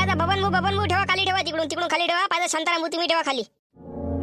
पाहिजे बबन ठेवा खाली ठेवा तिकडून खाली ठेवा पाहिजे शांताराम तुम्ही ठेवा खाली.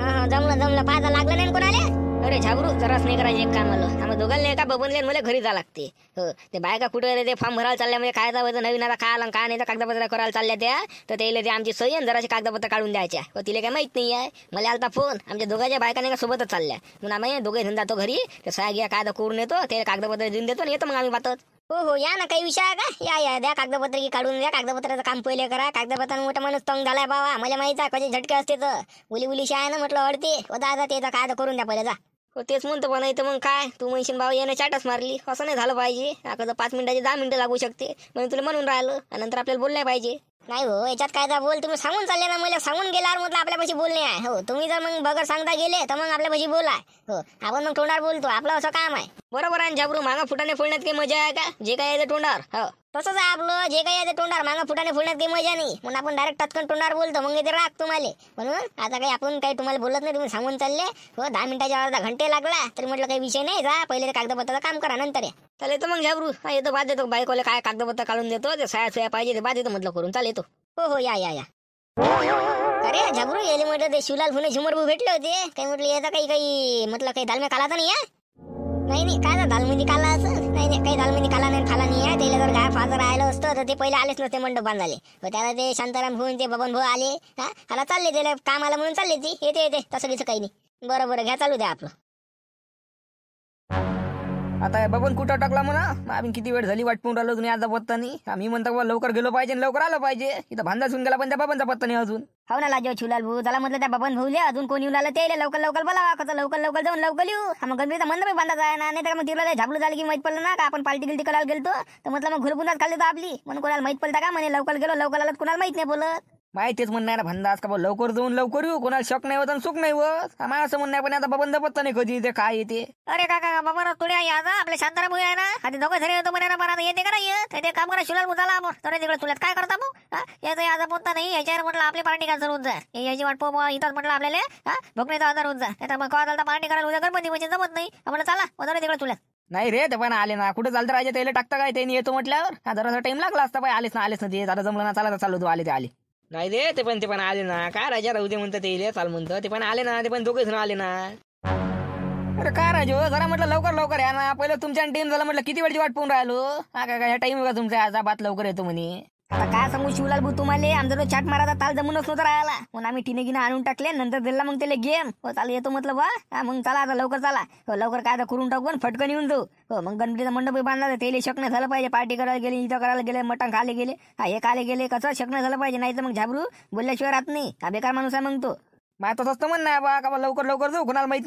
हा जमलं पाहिजे लागलं नाही कोणाला. अरे झाबरू जराच नाही करायचे एक काम आलं आम्ही दोघांना एका बबनले मला घरी जा लागते. हो ते बायका कुठे ते फॉर्म भरायला चालल्या म्हणजे काय जावं नवीन आता काय आलं काय नाही तर कागदपत्र करायला चालल्या त्या तर त्याला ते आमची सही जराशी कागदपत्र काढून द्यायच्या. हो तिला काय माहित नाही आहे. मला आलता फोन आमच्या दोघांच्या बायकाने का सोबतच चालल्या म्हणून आम्ही दोघे जण जातो घरी ते सह्या घ्या काय करून येतो ते कागदपत्र देऊन देतो आणि येतो मग आम्ही बातत. हो या ना काही विषय आहे का या द्या कागदपत्र की काढून द्या कागदपत्राचं काम पहिले करा. कागदपत्रानं मोठा माणूस तंग झालाय बाबा मला माहिती आहे कसे झटके असते तर उली आहे ना म्हटलं अडते दादा त्याचा काय करून द्या पहिले जा. हो तेच म्हणतो पण इथं मग काय तू म्हणशील बाबा याने चाटच मारली असं नाही झालं पाहिजे. आता 5 मिनिटाची 10 मिनिटं लागू शकते म्हणून तुला म्हणून राहिलं आणि नंतर आपल्याला बोललं पाहिजे. नाही हो याच्यात काय जा बोल तुम्ही सांगून चालले ना मला सांगून गेल्यावर म्हटलं आपल्यापाशी बोलणे आहे. हो तुम्ही जर मग बगर सांगता गेले तर मग आपल्यापाशी बोला. हो आपण मग तोंडावर बोलतो आपलं असं काम आहे. बरोबर आहे झाबरू मागं फुटाने फोडण्यात काही मजा आहे का जे काय आहे तोंडावर. हो तसंच आहे आपलं जे काही आहे तोंडावर मागं फुटाने फोडण्यात काही मजा नाही म्हणून आपण डायरेक्ट टचकन तोंडावर बोलतो मग ते राग तुम्हाला. म्हणून आता काही आपण काही तुम्हाला बोलत नाही तुम्ही सांगून चालले. हो 10 मिनिटाच्या अर्धा घंटे लागला तरी म्हटलं काही विषय नाही जा पहिले ते कागदपत्राचं काम करा नंतर या. चालेल येतो मग झाबरू येतो बाद देतो बायकोला काय कागदपत्र काढून देतो ते सह्या पाहिजे ते बाद देतो म्हटलं करून चालेल येतो. हो या अरे झाबरू येले म्हटलं ते शिवलाल फुने झुमर भाऊ भेटले होते काही म्हटलं याचा काही म्हटलं काही दालम्या काला तर नाही या. नाही काय दालमध्ये काला असं नाही काही दालमध्ये काला नाही खाला नाही आहे. त्याला जर गाय फाजर राहिलं असतं तर ते पहिले आलेच नसते मंडप बांधाले. त्याला ते शांताराम भाऊ ते बबन भाऊ आले हा आता चालले त्याला काम आलं म्हणून चालले ती येते तसं दिसं काही नाही. बरं घ्या चालू द्या आपलं. आता बबन कुठं टाकला म्हणा आम्ही किती वेळ झाली वाट पाहून राहिलो तुम्ही आता पत्ता नाही. आम्ही म्हणतो बाबा लवकर गेलो पाहिजे लवकर आलं पाहिजे. इथं भांडा सुन गेला पण त्या बाबांचा पत्ता नाही अजून. हो ना लाजो शिवलाल भाऊ त्याला म्हटलं त्या बबन भाऊले अजून कोणी येऊन आलं ते लवकर बोलावा कसं लवकर जाऊन लवकर येऊ. मग गणपतीचा मंडप बांधायचा आहे ना नाही तर मग तिला झाबलं झालं की माहित पडलं ना का आपण पार्टी गिल्टी करायला गेलतो तर म्हटलं मग घरपुंजाच खाल्ली तर आपली म्हणून कोणाला माहित पडता का म्हणे लवकर गेलो लवकर आलं कोणाला माहित नाही बोलत. माहितीच म्हणणं आहे ना भंडास का लवकर जाऊन लवकर येऊ कोणाला शक नाही होत आणि सुख नाही होत. आम्हाला असं म्हणणं पण आता बबनचा पत्ता नाही कधी ते काय येते. अरे काका बाबा थोडे या ना आपले शांताराम भाऊ आहे ना आधी दोघं घरी येतो म्हणे मला येते का नाही येत ते काम करा शिवलाल मुताला तर तिकडे तुला काय करता मग याचा याचा पत्ता नाही याच्यावर म्हटलं आपली पार्टी कॅन्सल होऊन जाय याची वाट पाहू इथंच म्हटलं आपल्याला भोकण्याचा आधार होऊन जाय नाही तर मग कॉल पार्टी करायला उद्या गणपती म्हणजे जमत नाही म्हटलं चला वगैरे तिकडे तुला नाही रे ते पण आले ना कुठे चालतं राहायचे त्याला टाकता काय त्यांनी येतो म्हटल्यावर जरासा टाइम लागला असता पाय आलेच ना ते आता जमलं ना चाला चालू तू आले ते आले नाही रे ते पण आले ना काय राजा राहू दे म्हणतात ते चाल म्हणतं ते पण आले ना ते पण दोघे जण आले ना. अरे काय राजो जरा म्हटलं लवकर या ना पहिलं तुमच्या टीम झालं म्हटलं किती वेळची वाट पाहून राहिलो हा काय टाइम का तुमचा आज बात लवकर येतो म्हणे. आता काय सांगू शिवलाल भाऊ तुम्हाला आमचा तो चाट माराचा ताल जमूनच नव्हता राहिला म्हणून आम्ही टिने आणून टाकले नंतर दिला मग त्याला गेम हो चाल येतो म्हटलं बा मग चला आता लवकर चला हो लवकर काय आता करून टाकू फटकन येऊन जाऊ. हो मग गणपतीचा मंडप बांधला त्याला शकणं झालं पाहिजे पार्टी करायला गेले इथं करायला गेले मटण खाले गेले हे खाले गेले कसं शकणं झालं पाहिजे नाही तर मग झाबरू बोलल्याशिवाय राहत नाही हा बेकार माणूस आहे मग तो. मला तसं म्हणणं आहे बा का लवकर जाऊ कोणाला माहित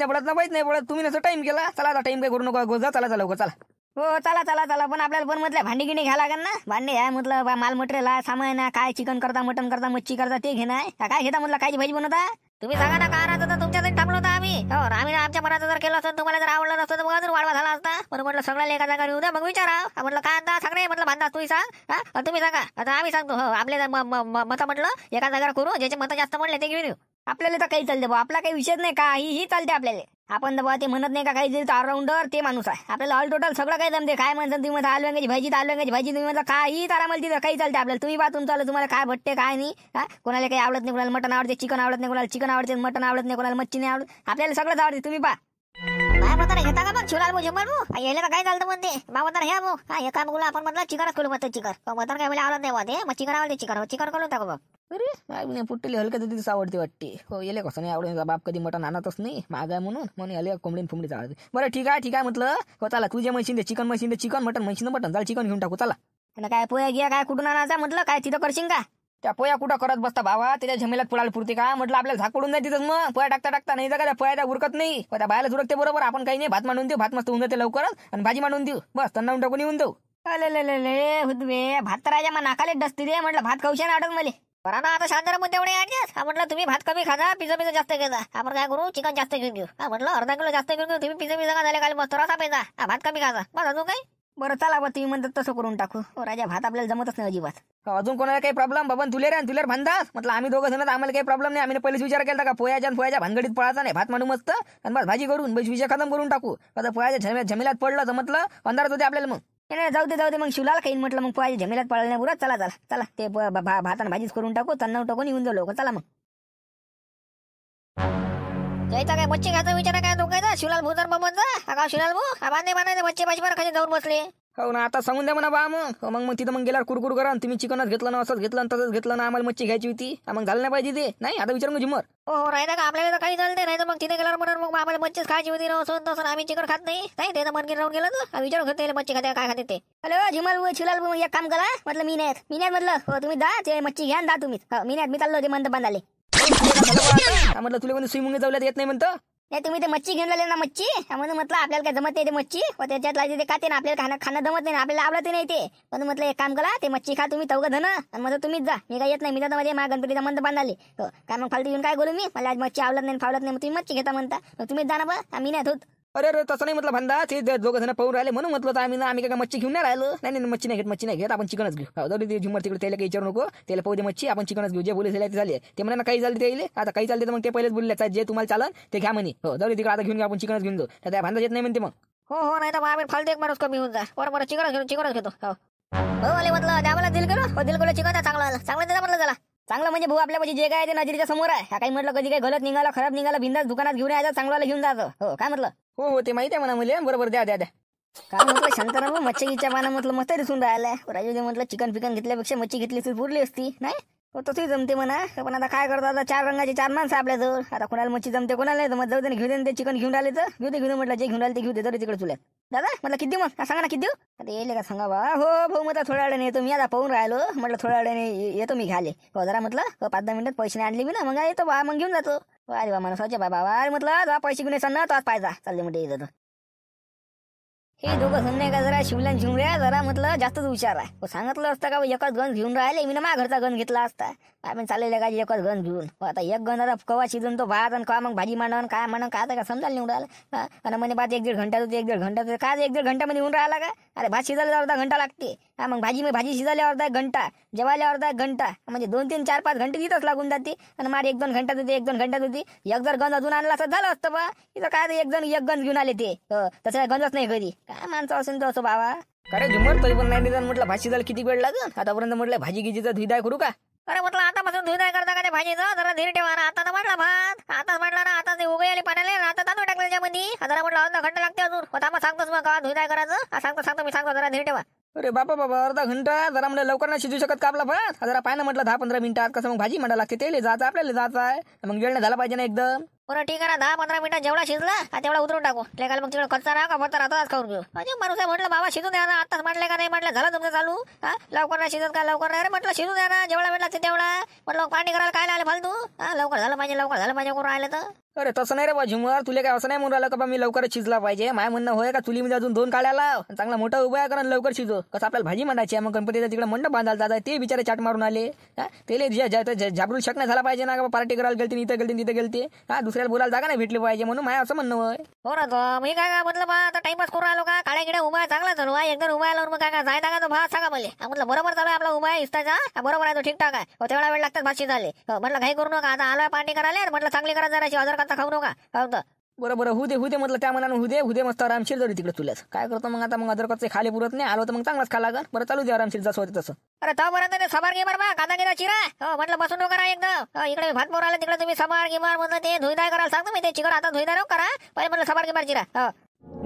नाही पडत तुम्ही नसं टाइम केला चला आता टाइम काय करू नका गोजा चला लवकर चला. हो चला पण आपल्याला पण म्हटलं भांडी गिणी घ्या लागेल ना भांडे आहे म्हटलं माल मटेरियल आहे सामान आहे काय चिकन करता मटन करता मच्छी करता ते घेणं आहे काय घेता म्हटलं काय भाजी बनवता तुम्ही सांगा ना काय राहतं तर तुमच्यासाठी टाकलं होतं आम्ही हो आम्ही आमच्या मनाचं जर केलं असतं तुम्हाला जर आवडलं नसतं तर मग अजून वाढवा झाला असता बरं म्हटलं सगळ्याला एका जागा येऊ द्या मग विचारा म्हटलं काय आता सगळे म्हटलं बांधा तुम्ही सांग हा तुम्ही सांगा आता आम्ही सांगतो हो आपले मत म्हटलं एका जागा करू ज्याचे मत जास्त म्हणले ते घेऊन येऊ आपल्याला तर काही चालते बा आपला काही विषयच नाही काही चालते आपल्याला आपण तर बा ते म्हणत नाही का काही दिलं ऑलराऊंडर ते माणूस आहे आपल्याला ऑल टोटल सगळं काही जमते काय म्हणतात तुम्ही म्हणता आलव्यांगाची भाजी तुम्ही म्हणता काही तारा मला तिथं काही चालते आपल्याला तुम्ही बा तुमचं तुम्हाला काय भटते काय नाही कोणाला काही आवडत नाही कोणाला मटन आवडते चिकन आवडत नाही कोणाला चिकन आवडते मटन आवडत नाही कोणाला मच्छी नाही आवडत आपल्याला सगळंच आवडते तुम्ही बा काय म्हणता घेता का मग शिवलाल भाऊ जमू यायला काय चालतं म्हणते बा म्हणता ह्या भाऊ हे काम बोला आपण म्हटलं चिकनच करू म्हणतो चिकन म्हणतात काय मला आवडत नाही बा ते मग चिकन आवडते चिकन करून टाकू बा. अरे पुट्टेली हलक्या तिथेच आवडते वाटते हो येले कसं नाही आवडत बाप कधी मटण आणतच नाही महाग आहे म्हणून आले कोंबडीन फुंबडीच आवडते. बरं ठीक आहे म्हटलं हो चला तुझ्या मशीन चिकन मटन चाल चिकन घेऊन टाकू चला. काय पोया घ्या काय कुठून आणायचा म्हटलं काय तिथं करशील का त्या पोया कुठं करत बसता भावा त्याच्या झमेल्यात पुढाला पुरते का म्हटलं आपल्याला झाक पडून जाते तिथं मग पोया टाकता नाही का त्या पोया उरकत नाही त्या बायला उरकते बरोबर आपण काही नाही भात मांडून देऊ भात मस्त होऊन जाते लवकरच आणि भाजी मांडून देऊ बस त्यांना टाकून येऊन देऊ. हुदवे भात तर राजा मग नाकाले डसते रे म्हटलं भात खाऊशा ना आठवत मला बरं ना आता शांताराम तेवढे म्हटलं तुम्ही भात कमी खाता पिझ्झा जास्त घेता आपण काय करू चिकन जास्त घेऊन घेऊ म्हटलं अर्धा किलो जास्त घेऊन घेऊ तुम्ही पिझ्झा झाले काल मस्त रसा पेजा भात कमी खाता बस अजून काही बरं चला बा तुम्ही म्हणतात तसं करून टाकू राजा भात आपल्याला जमतच नाही अजिबात अजून कोणाला काही प्रॉब्लेम बबन तुलेर भांडास म्हटलं आम्ही दोघं जण आम्हाला काही प्रॉब्लेम नाही आम्ही पहिलेच विचार केला का पोयाच्या भानगडीत पळायचा नाही भात मांडू मस्त आणि बस भाजी करून विषय खतम करून टाकू आता पोयाच्या झमेल्यात पडलं तर म्हटलं अंधारात होते आपल्याला मग नाही जाऊ दे मग शिवलाला काही म्हटलं मग पोहायची झमेल्यात पळायला नाही बुरा. चला ते भातानं भाजीच करून टाकू, तन्नाव टाकून येऊन जाऊ लवकर. चला मग जायचा काय मच्छी घ्यायचा विचार काय दोघायचा? शिवलाल भूतर बाबांचा का शिवलाल भाऊ बांधे बांधायचे मच्छी भाजी बरं खाली जाऊन बसले. हो ना, आता सांगून द्या म्हणा बा. मग तिथं मग गेल्यावर कुरकुर करा. तुम्ही चिकनच घेतलं ना, असंच घेतलं ना, तसंच घेतलं ना, आम्हाला मच्छी घ्यायची होती. मग झालं नाही पाहिजे ते. नाही आता विचार मग झुमर. हो राहिला का आपल्याला काही चालते नाही तर मग तिथे गेल्यावर म्हणून मग आम्हाला मच्छीच खायची होती ना, असं तसं आम्ही चिकन खात नाही. ते तर मनगी राहून गेलं तर विचार घेते मच्छी खाते काय खाते ते. हॅलो झुमल भाऊ शिवलाल भाऊ एक काम करा म्हटलं मी नाही म्हटलं हो तुम्ही जा ते मच्छी घ्या जा तुम्ही. मी चाललो ते म्हणतो बांधाले. म्हटलं तुला कोणी स्विमिंग जाऊल्यात येत नाही म्हणतं. नाही तुम्ही ते मच्छी घेऊन राहिले ना मच्छी म्हणून म्हटलं आपल्याला काय जमत नाही ते मच्छी व त्याच्यात लागते ते खाते ना आपल्याला खाणं जमत नाही आपल्याला आवडत नाही ते. म्हणून म्हटलं एक काम करा ते मच्छी खा तुम्ही चौघ धन आणि मग तुम्हीच जा. मी काय येत नाही. मी तर मध्ये माझ्या गणपतीचा मंद बांधाले. हो काय मग फालतू येऊन काय बोलू मी. मला आज मच्छी आवडत नाही फावडत नाही. तुम्ही मच्छी घेता म्हणता तुम्हीच जा ना बा. मी नाही होत. अरे तसं नाही म्हटलं भंदा. ते दोघं जण पाहून राहिले म्हणून म्हटलं आम्ही काय मच्छी घेऊन नाही राहिलो. नाही मच्छी नाही घेत आपण चिकनच घेऊ. जाऊ दे झुमर तिकडे त्याला काही विचारू नको. त्याला पाहू दे मच्छी आपण चिकनच घेऊ. जे बोले झाले ते झाले. ते म्हणा काही झाले ते येईल आता काही चालते तर मग ते पहिलेच बोलले जे तुम्हाला चालन ते घ्या म्हणे. हो जाऊ दे तिकडे आता घेऊन घेऊ आपण चिकनच घेऊन जाऊ. त्या भांदा येत नाही म्हणते मग. हो नाही तर आम्ही फालतू एक माणूस कमी होऊन जा. बरोबर चिकनच घेतो. हो आले म्हटलं आम्हाला दिल करो चिकन चांगलं देता म्हटलं त्याला. चांगलं म्हणजे भाऊ आपल्यापाशी जे काय ते नजरेच्या समोर आहे. काही म्हटलं कधी काही गलत निघाला खराब निघाला बिंदास दुकानात घेऊन यायचं चांगला घेऊन जातो. हो काय म्हटलं. हो ते माहिती आहे म्हणा मुले. बरोबर द्या काय म्हटलं शांताराम मच्छीच्या पाना म्हटलं मस्त दिसून राहिलाय. राजू म्हटलं चिकन घेतल्यापेक्षा मच्छी घेतली तर पुरली असती नाही. हो तसंही जमते म्हणा. पण आता काय करतो आता 4 रंगाचे 4 माणसं आपल्याजवळ. आता कोणाला मच्छी जमते कोणाला नाही जमत. जाऊ दे घेऊ दे ते चिकन घेऊन राहिले तर घेऊ दे म्हटलं जे घेऊन राहिले ते घेऊ दे. तरी तिकडे चुल्यात दादा म्हटलं किती देऊ मग सांगा ना किती देऊ. आता येईल का सांगा बा. हो भाऊ म्हटलं थोड्या वेळाने येतो मी. आता पाहून राहिलो म्हटलं थोड्या वेळाने येतो मी घ्याले. हो जरा म्हटलं 5-10 मिनिटात पैसे नाही आणले मी ना मग येतो बा मग घेऊन जातो. अरे बा माणसाचे बाबा अरे म्हटलं पैसे घेऊन येसान ना तो आज पाहिजे चालले म्हटलं येतो. हे दोघं जण नाही का जरा शिवल्यान शिवऱ्या जरा म्हटलं जास्तच हुशार आहे. सांगितलं असतं का एकच गन घेऊन राहिले मी ना माझ्या घरचा गन घेतला असता. आपण चाललेलं का एकच गन घेऊन. आता एक गन आता कवा शिजून तो भात आणि का मग भाजी मांडण काय आता का समजायला निवडून राहिला. आणि म्हणे भात 1-1.5 घंटा होते 1-1.5 घंटा काय 1-1.5 घंट्यामध्ये होऊन राहिला का. अरे भात शिजायला अर्धा घंटा लागते. मग भाजी शिजायला अर्धा 1 घंटा जेवायला अर्धा 1 घंटा म्हणजे 2-3-4-5 घंटे तिथंच लागून जाते. आणि मार 1-2 घंट्यात होते 1-2 घंट्यात होती. एक जर गंज अजून आणला असं झालं असतं बा. इथं काय एक गंज घेऊन आले ते. तसं गंजच नाही घरी काय माणसं असेल तर असं बाबा. अरे झुमर तरी पण नाही निदान म्हटलं भाजी शिजायला किती वेळ लागेल. आतापर्यंत म्हटलं भाजी गिजीचा धुईदाय करू का. अरे म्हटलं आतापासून धुईदाय करता का ते भाजीचं जरा धीर ठेवा ना. आता तर म्हटलं भात आताच म्हटलं ना आता ते उभे आले पाण्याला आता तांदूळ टाकले त्याच्यामध्ये. जरा म्हटलं अर्धा घंटा लागते अजून. आता सांगतोच मग का धुईदाय करायचं सांगतो मी जरा धीर ठेवा. अरे बाबा अर्धा घंटा जरा म्हणजे लवकर नाही शिजू शकत का आपला भात. जरा पाहिजे म्हटलं 10-15 मिनिटात कसं मग भाजी मांडा लागते. ते जायचं आपल्याला जायचं आहे मग वेळ नाही झाला पाहिजे ना एकदम. बरं ठीक आहे ना 10-15 मिनिटात जेवढा शिजला तेवढा उतरून टाकू. मग तिकडे कच्चा राहा का फक्त आताच खाऊन घेऊ. अजून माणूस म्हटलं बाबा शिजून द्या ना. आताच म्हटलं का नाही म्हटलं झालं तुमचं चालू. लवकर नाही शिजत का लवकर नाही. अरे म्हटलं शिजून द्या ना जेवढा वेळ लागते तेवढा. म्हटलं पाणी करायला काय आले फालतू. लवकर झालं पाहिजे करून राहिलं तर. अरे तसं नाही रे बा झुमर. तुला काय असं नाही म्हणून राहिलं का बा मी लवकरच शिजला पाहिजे. माय म्हणणं होय का चुलीमध्ये अजून 2 काड्या लाव चांगला मोठा उभा करा लवकर शिजो. कसं आपल्याला भाजी मांडायची आहे. मग गणपतीचा तिकडे मंडप बांधायला जात ते बिचारे चाट मारून आले. ते झाबरू शकण्या झाला पाहिजे ना का पार्टी करायला गेलते तिथे गेलते. दुसऱ्याला बोलायला जागा नाही भेटली पाहिजे म्हणून माय असं म्हणणं होय. हो ना मी काय म्हटलं बा आता टाइमपास करून राहिलो का काड्या गिड्या उभा चांगला चालू आहे. एकदम उभा आलो मग काय जायचा का तो भात सांगा मला. म्हटलं बरोबर चालू आहे आपला उभा आहे इस्ताचा बरोबर आहे तो ठीकठाक आहे. तेवढा वेळ लागतात भात शिजायला. म्हटलं घाई करू नका आता आलोय पार्टी करायला म्हटलं चांगली करा जराशी हजार करता खाऊ नका. बरोबर हुदे म्हटलं त्या मनानं हुदे मस्त आरामशीर जाऊ तिकडे तुलाच काय करतो मग आता मग अदरकचे खाले पुरत नाही आलो तर मग चांगलाच खा लागल. बरं चालू दे आरामशीर जसं होते तसं. अरे तोपर्यंत सबार गिमार बा कांदा गिरा चिरा. म्हटलं बसून करा एकदम. इकडे भात मोर आला तिकडे तुम्ही सबार गिमार म्हटलं ते धुईदाय करायला सांगतो मी. ते चिकन आता धुईदाय करा पहिले म्हटलं सबार गिमार चिरा.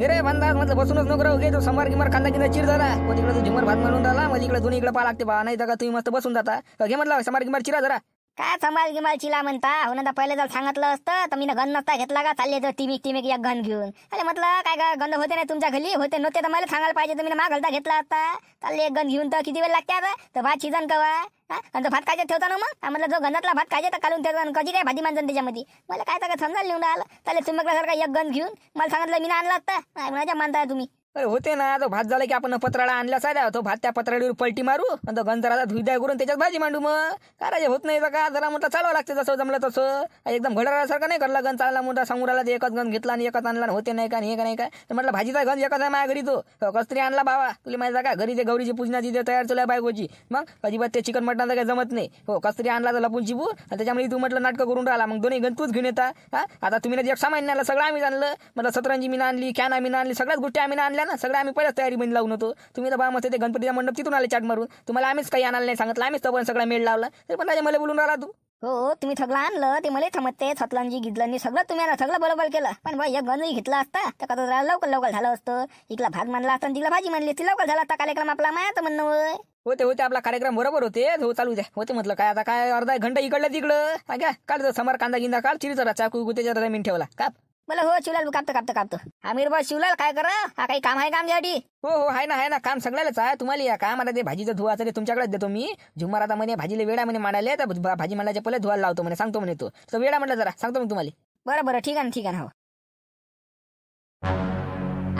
रे बंदा म्हटलं बसूनच नको राहू घे तो समार गिमार कांदा गिंदा चिर जरा. तिकडे तू झुमर भात म्हणून राहिला मला इकडे दोन्ही इकडे पा लागते बा. नाही तर का तुम्ही मस्त बसून जाता. घे म्हटलं समार गिमार चिरा जरा. काय संभाल गिमाल चिला म्हणता हो ना. पहिले जर सांगितलं असतं तर मी गन नसता घेतला का चालले तर टिमिक एक गन घेऊन. अरे म्हटलं काय गंध होते नाही तुमच्या घरी होते नव्हते तर मला सांगायला पाहिजे. तुम्ही मा घालता घेतला असता. चालले एक गन घेऊन तर किती वेळ लागते आता. तर भात शिजन कवा आणि तो भात कायचे ठेवता ना मग. म्हटलं जो गंधातला भात कायचे तर काढून ठेवता कधी काय भाजी मांजन त्याच्यामध्ये. मला काय तर समजायला निवडून आलं. चालेल तुम्ही सारखा एक गन घेऊन मला सांगितलं मी ना आणला असता. माझ्या मानताय तुम्ही. अरे होते ना तो भात झाला की आपण पत्राळा आणला साध्या तो भात त्या पत्राळीवर पलटी मारू आणि तो गंजराचा धुईदाय करून त्याच्यात भाजी मांडू. मग करायचे होत नाही का जरा म्हटलं चालवा लागते जसं जमलं तसं. एकदम घडरासारखं नाही करला गंज चालला मोठा सांगून राहिला एकच गंज घेतला आणि एकच आणला होते नाही का हे का नाही काय. तर म्हटलं भाजीचा गंज एकच आहे माझ्या घरी तो कस्तरी आणला बाबा. तुला माहिती का घरी ते गौरीची पूजनाची ते तयार चालू आहे बायकोची. मग अजिबात ते चिकन मटणाचं काही जमत नाही. हो कस्तरी आणला तर लपून चिपू आणि त्याच्यामध्ये तू म्हटलं नाटकं करून राहिला. मग दोन्ही गंज तूच घेऊन येता. आता तुम्ही एक सामान आणलं सगळं आम्ही आणलं. म्हटलं सतरंजी मी आणली कॅन आम्ही आणली सगळ्याच गोष्टी आम्ही आणल्या ना, सगळं आम्ही पहिल्याच तयारी मध्ये लावून होतो. तुम्ही तर बा मस्त ते गणपतीचा मंडप तिथून आले चाट मारून. तुम्हाला आम्हीच काही आणायला नाही सांगितलं, आम्हीच तर सगळा मेळ लावला. तरी पण मला बोलून राहिला तू. हो तुम्ही सगळं आणलं ते मला थमते छतलांजी गिजलांनी सगळं तुम्ही आणलं, सगळं बरोबर केलं. पण भाई एक गणही घेतला असता तर कसं जरा लवकर लवकर झालं असतं. इकला भाग मानला असता तिला भाजी मानली ती लवकर झाला असता कार्यक्रम आपला. मायाचं म्हणणं होय. होते आपला कार्यक्रम बरोबर होते. हो चालू द्या. होते म्हटलं काय आता काय अर्धा एक घंटा इकडलं तिकडं काय काढ समोर कांदा गिंदा काढ चिरीचा चाकू त्याच्यावर जमीन ठेवला काप. बोला हो शिवलाल कापतो आमिर बा शिवलाल काय करा हा काही काम आहे का आमच्यासाठी. हो आहे ना काम सगळ्यालाच आहे. तुम्हाला या काम आता ते भाजीचं धुवाचं ते तुमच्याकडेच देतो मी. झुमार आता म्हणे भाजीला वेळा म्हणे मांडायला तर भाजी मांडायच्या पहिले धुवायला लावतो म्हणे सांगतो म्हणे तो. तर वेळा म्हटलं जरा सांगतो मी तुम्हाला. बरं ठीक आहे ना. हो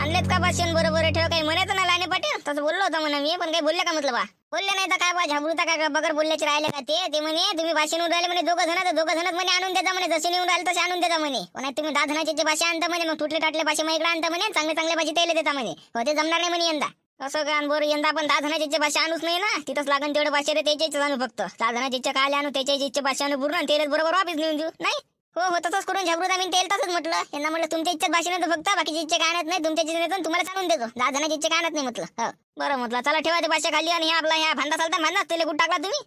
आणलेत का भाषण बरोबर ठेव काही म्हणायचं ना लाईने पाटील तसं बोललो होतं म्हणा मी. पण काही बोलले का म्हटलं बा बोलले नाही तर काय बा झाबरूता काय बगर बोलल्याचे राहिले का ते म्हणे तुम्ही भाषण राहिले म्हणे दोघं जणच म्हणे आणून देता म्हणे जसे नेऊन राहिले तसे आणून देता म्हणे. पण तुम्ही 10 जणांची भाषा आणता म्हणे मग तुटले टाटले भाषा मग इकडे आणता म्हणे चांगले भाजी त्याला देता म्हणे. हो ते जमणार नाही म्हणे यंदा. असं का बरं यंदा आपण 10 जणांची भाषा आणूच नाही ना. तिथंच लागन तेवढं भाषा रे त्याच्याच आणू फक्त 10 जणांची काय आणू त्याच्या भाषा आणू पूर्ण तेलच बरोबर वापस नेऊन देऊ नाही. हो तसंच करून झाबरूत आम्ही तेल तसंच म्हटलं यांना म्हटलं तुमच्या इच्छेत भाषण तर फक्त बाकीची इच्छा काय आणत नाही. तुमच्या इच्छेत तुम्हाला सांगून देतो 10 जणांची इच्छा काय आणत नाही म्हटलं. हो बरं म्हटलं चला ठेवा ते भाषा खाली. आणि आपला ह्या भांडा चालता भांडा तेल कुठं टाकला तुम्ही.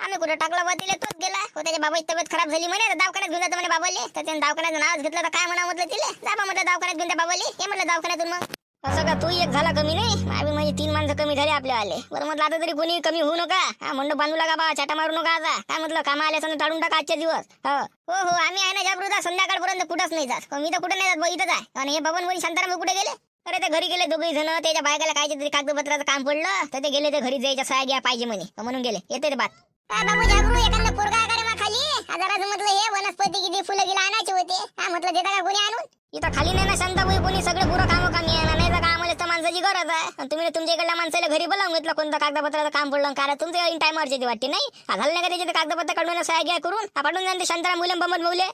आम्ही कुठं टाकला बा तिला तोच गेला. हो त्याच्या बाबाची तब्येत खराब झाली म्हणे तर दवाखान्यात घेऊन जातो म्हणे बाबाले. तर त्याने दवाखान्यात नाव घेतलं तर काय म्हणा म्हटलं तिला जा बा म्हटलं दवाखान्यात घेऊन द्या बाबाले. हे म्हटलं दवाखान्यातून मग असं का तू एक झाला कमी नाही आम्ही म्हणजे 3 माणसं कमी झाले आपले आले. बरं म्हटलं आता तरी कोणी कमी होऊ नका. हा मंडप बांधू लागा बा चाटा मारू नका. आता काय म्हटलं कामा आल्या समजा टाळून टाका आजच्या दिवस. हो आम्ही आहे ना जाबरूदा संध्याकाळपर्यंत कुठंच नाही जात. मी तर कुठं नाही जात इथंच आहे. आणि हे बबन वरी शांताराम कुठे गेले. अरे ते घरी गेले दोघे जण. त्याच्या बायकाला कायचे तरी कागदपत्राचं काम पडलं तर ते गेले ते घरी जायच्या सह्या घ्या पाहिजे म्हणे म्हणून गेले. येते रे बात काय बाबू जाबरू एखादा पोरगा करे मा खाली जरा म्हटलं हे वनस्पती किती फुलं गेला आणायचे होते. हा म्हटलं देता का कोणी आणून. इथं खाली नाही ना शांताबाई कोणी सगळे पुरं कामी आहे नाही तर का आम्हाला तर माणसाची गरज आहे. तुम्ही तुमच्या इकडल्या माणसाला घरी बोलावून घेतलं कोणतं कागदपत्राचं काम पडलं कारण तुमच्या इन टाइमवरची ती वाटते नाही. झालं नाही का त्याचे कागदपत्र काढून सह्या घ्या करून पाठवून जाते शांताराम मुले बमत बोले.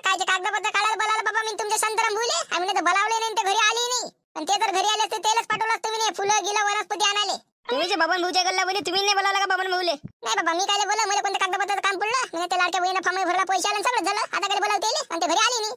काय कागदपत्र काढायला बोलावलं बाबा मी तुमच्या शांताराम बोले. आम्ही तर बोलावले नाही ते घरी आले नाही. आणि ते तर घरी आले असते तेलच पाठवलं तुम्ही नाही फुलं गिला वनस्पती आणाले. तुम्ही जे बबन भाऊच्या गल्ला बोले तुम्ही नाही बोलावला का बबन भाऊले. नाही बाबा मी काय बोला मला कोणत्या कागदपत्राचं काम पडलं मी ते लाडक्या बहिणीला फॉर्म भरला पैसे आले सगळं झालं. आता काय बोलावते आणि ते घरी आले नाही.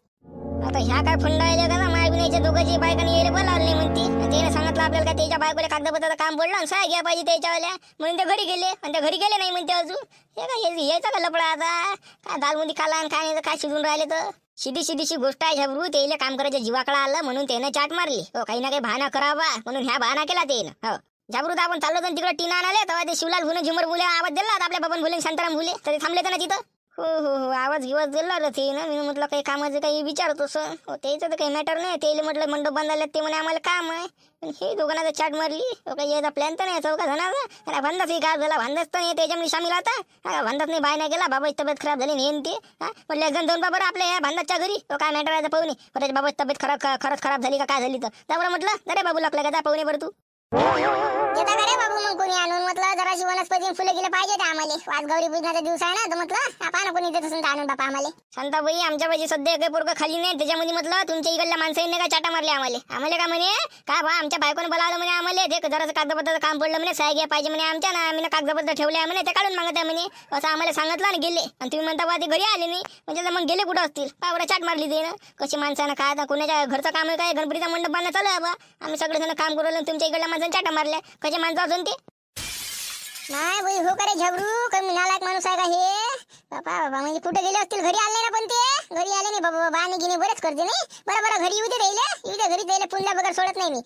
आता ह्या काय फंड आहे का ना माय बिनाच्या दोघांची बायकांनी यायला बोलावलं नाही म्हणती. त्याने सांगितलं आपल्याला का त्याच्या बायकोला कागदपत्राचं काम पडलं आणि सह्या घ्या पाहिजे त्याच्यावाल्या म्हणून ते घरी गेले. आणि ते घरी गेले नाही म्हणते अजून. हे काय यायचा का लपडा आता काय दालमुंदी खाला आणि काय नाही काय शिजून राहिले तर सीधी गोष्ट आहे झाबरू. त्याला काम करायच्या जीवाकडे आलं म्हणून त्यानं चाट मारली. हो काही ना काही बहाना करावा म्हणून ह्या बहाना केला त्यानं. हो झाबरू आपण चाललो तर तिकडे टीना आणाले तेव्हा ते शिवलाल भुले झुमर भुले आवाज दिला आपल्या बबन भुले शांताराम भुले तर ते थांबले तर ना तिथं. हो आवाज गिवाज दिला रे ते ना. मी म्हटलं काही कामाचं काही विचारतो सर. हो त्याचं तर काही मॅटर नाही. ते म्हटलं मंडप बांधायला ते म्हणे आम्हाला काम आहे. पण हे दोघांना चाट मारली. काही याचा प्लॅन तर नाही चौका जणाचा. भांडाच ही काय झाला भांडाच तर नाही त्याच्यामध्ये सामील आता भांडाच नाही बाय नाही गेला बाबाची तब्येत खराब झाली नाही ते. म्हटलं एक जण दोन बाबा आपल्या या भांडाच्या घरी काय मॅटर आहे पाहुणे त्याच्या बाबाची तब्येत खरंच खराब झाली का काय झाली तर त्यामुळे म्हटलं अरे बाबू लागला का जा पाहुणे बरं तू येता का रे बाबू मग कोणी आणून म्हटलं जराशी वनस्पती फुलं गेले पाहिजे ते आम्हाला. वाजगौरी पूजनाचा दिवस आहे ना तर म्हटलं आपण कोणी देत असेल आणून बापा आम्हाला. शांताबाई आमच्या पाहिजे सध्या काही पोरगं खाली नाही त्याच्यामध्ये म्हटलं तुमच्या इकडल्या माणसांनी काय चाटा मारले आम्हाला का म्हणे का बा आमच्या बायकोने बोलावलं म्हणे आम्हाला ते जराचं कागदपत्राचं काम पडलं म्हणे सह्या घ्या पाहिजे म्हणे आमच्या ना आम्ही कागदपत्र ठेवले म्हणे ते काढून मागत आहे म्हणे असं आम्हाला सांगितलं आणि गेले. आणि तुम्ही म्हणता बा ते घरी आले नाही म्हणजे मग गेले कुठं असतील पावडा चाट मारली ते ना. कशी माणसानं काय आता कोणाच्या घरचं काम आहे काय गणपतीचा मंडप बांधणं चालू आहे बा. आम्ही सगळेजण काम करू तुमच्या इकडल्या माणसाने चाटा मारल्या कसे माणसं असून ते नाही बाई. हो करे झबरू कमी नालायक माणूस आहे का हे बाबा म्हणजे कुठे गेले असतील घरी आले ना. पण ते घरी आले नाही बाबा बाने गिने बरेच करते नाही. बरं घरी येऊ दे घरी त्याला पुन्हा बगर सोडत नाही मी.